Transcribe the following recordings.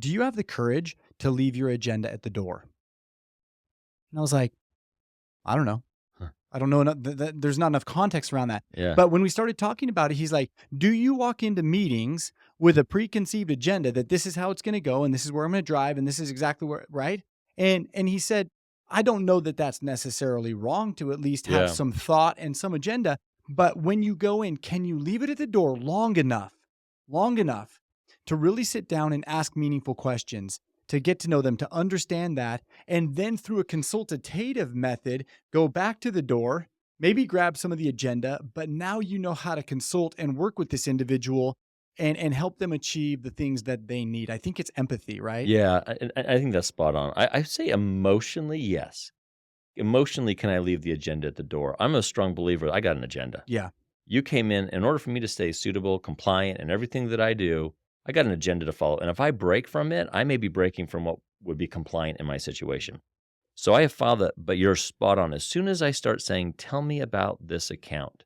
do you have the courage to leave your agenda at the door? And I was like, I don't know. Huh. I don't know enough. There's not enough context around that. Yeah. But when we started talking about it, he's like, do you walk into meetings with a preconceived agenda that this is how it's going to go and this is where I'm going to drive and this is exactly where, right? And he said, I don't know that that's necessarily wrong to at least have Yeah. some thought and some agenda. But when you go in, can you leave it at the door long enough to really sit down and ask meaningful questions, to get to know them, to understand that, and then through a consultative method, go back to the door, maybe grab some of the agenda, but now you know how to consult and work with this individual and help them achieve the things that they need. I think it's empathy, right? Yeah. I think that's spot on. I say emotionally, yes. Emotionally, can I leave the agenda at the door? I'm a strong believer. I got an agenda. Yeah. You came in order for me to stay suitable, compliant, and everything that I do, I got an agenda to follow. And if I break from it, I may be breaking from what would be compliant in my situation. So I have followed that, but you're spot on. As soon as I start saying, tell me about this account,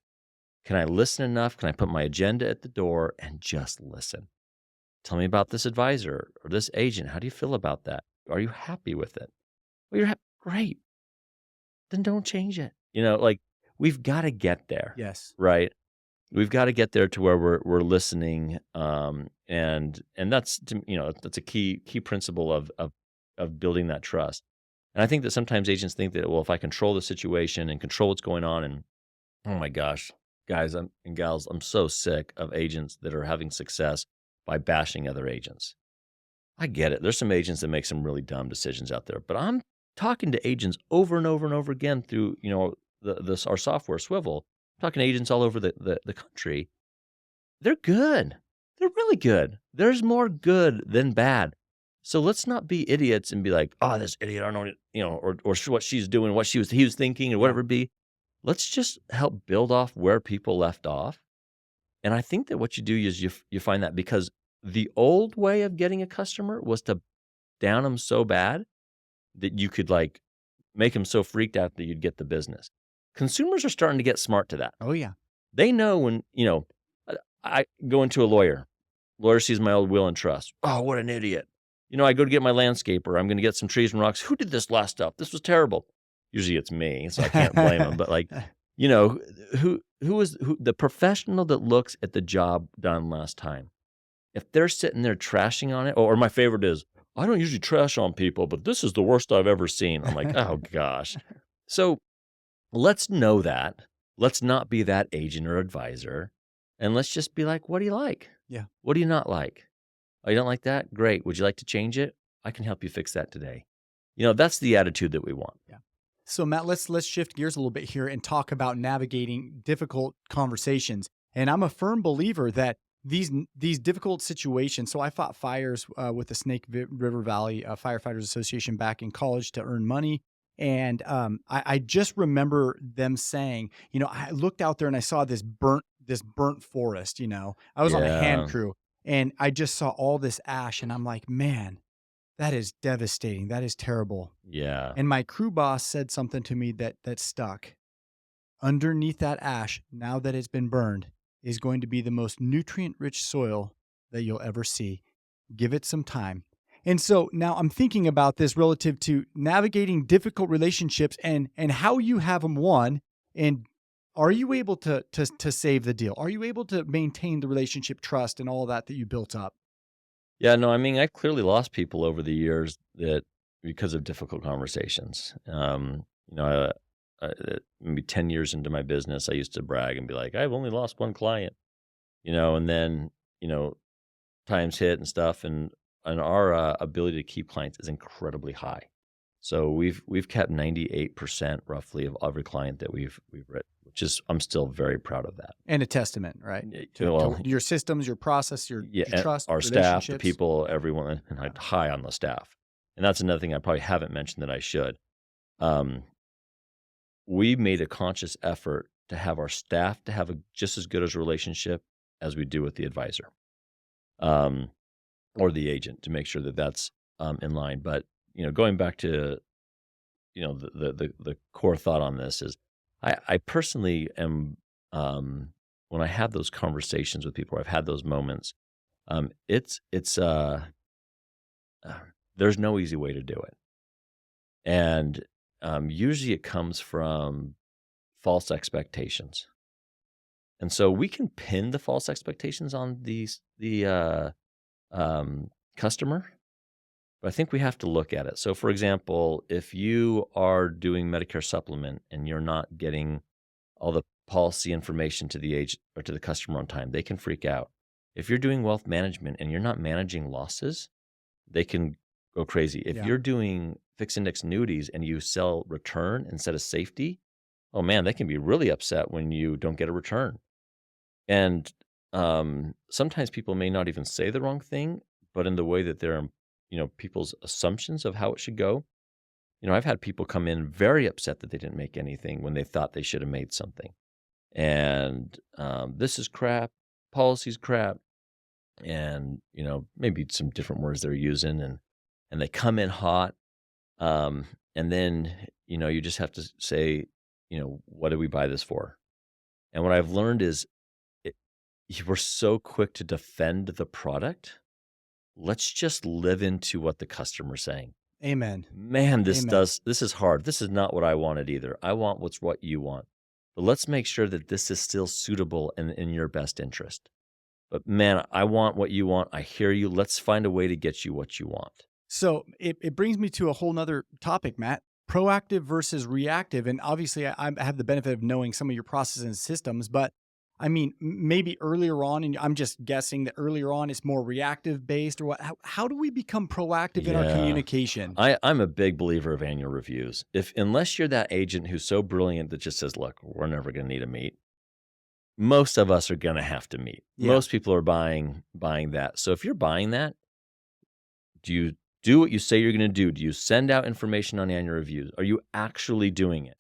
can I listen enough? Can I put my agenda at the door and just listen? Tell me about this advisor or this agent. How do you feel about that? Are you happy with it? Well, great. Then don't change it. Like we've got to get there, Yes. right? We've got to get there to where we're listening, and that's a key principle of building that trust. And I think that sometimes agents think that, well, if I control the situation and control what's going on, and oh my gosh, guys and gals, I'm so sick of agents that are having success by bashing other agents. I get it. There's some agents that make some really dumb decisions out there, but I'm talking to agents over and over and over again through our software Swivel. I'm talking to agents all over the country. They're good. They're really good. There's more good than bad. So let's not be idiots and be like, oh, this idiot, I don't know, or what she's doing, he was thinking, or Yeah. whatever it be. Let's just help build off where people left off. And I think that what you do is you find that because the old way of getting a customer was to down them so bad that you could like make them so freaked out that you'd get the business. Consumers are starting to get smart to that. Oh, yeah. They know when, I go into a lawyer. Lawyer sees my old will and trust. Oh, what an idiot. I go to get my landscaper. I'm going to get some trees and rocks. Who did this last stuff? This was terrible. Usually it's me, so I can't blame them. But like, you know, who the professional that looks at the job done last time? If they're sitting there trashing on it, or my favorite is, I don't usually trash on people, but this is the worst I've ever seen. I'm like, oh gosh. So let's know that. Let's not be that agent or advisor. And let's just be like, what do you like? Yeah. What do you not like? Oh, you don't like that? Great. Would you like to change it? I can help you fix that today. That's the attitude that we want. Yeah. So Matt, let's shift gears a little bit here and talk about navigating difficult conversations. And I'm a firm believer that these difficult situations. So I fought fires with the River Valley Firefighters Association back in college to earn money. And I just remember them saying, I looked out there and I saw this burnt forest. I was on a hand Yeah. crew and I just saw all this ash, and I'm like, man, that is devastating. That is terrible. Yeah. And my crew boss said something to me that stuck. Underneath that ash, now that it's been burned, is going to be the most nutrient-rich soil that you'll ever see. Give it some time. And so now I'm thinking about this relative to navigating difficult relationships and how you have them won. And are you able to save the deal? Are you able to maintain the relationship trust and all that you built up? Yeah. No, I mean, I clearly lost people over the years that because of difficult conversations. Maybe 10 years into my business, I used to brag and be like, I've only lost one client, and then, times hit and stuff. And our ability to keep clients is incredibly high. So we've kept 98% roughly of every client that we've written, which is, I'm still very proud of that. And a testament, right? To Well, your systems, your process, yeah, your and trust, our staff, the relationships. people, everyone, and I'm high on the staff. And that's another thing I probably haven't mentioned that I should. Um, we made a conscious effort to have our staff to have just as good as a relationship as we do with the advisor, um, or the agent, to make sure that that's in line. But going back to the core thought on this is, I personally am, when I have those conversations with people, or I've had those moments, it's There's no easy way to do it. And usually it comes from false expectations. And so we can pin the false expectations on the customer, but I think we have to look at it. So, for example, if you are doing Medicare supplement and you're not getting all the policy information to the agent or to the customer on time, they can freak out. If you're doing wealth management and you're not managing losses, they can go crazy. If Yeah. you're doing fixed index annuities and you sell return instead of safety, oh man, they can be really upset when you don't get a return. And sometimes people may not even say the wrong thing, but in the way that they're, people's assumptions of how it should go. I've had people come in very upset that they didn't make anything when they thought they should have made something. And this is crap, policy's crap, and maybe some different words they're using, and they come in hot, and then you just have to say, what did we buy this for? And what I've learned is it, we're so quick to defend the product. Let's just live into what the customer's saying. Amen. Man, Amen. this is hard. This is not what I wanted either. I want what you want. But let's make sure that this is still suitable and in your best interest. But man, I want what you want. I hear you. Let's find a way to get you what you want. So it brings me to a whole nother topic, Matt. Proactive versus reactive. And obviously, I have the benefit of knowing some of your processes and systems, but I mean, maybe earlier on, and I'm just guessing that earlier on it's more reactive based or what? How do we become proactive in our Yeah. communication? I'm a big believer of annual reviews. If unless you're that agent who's so brilliant that just says, look, we're never gonna need to meet, most of us are gonna have to meet. Yeah. Most people are buying that. So if you're buying that, do you do what you say you're gonna do? Do you send out information on annual reviews? Are you actually doing it?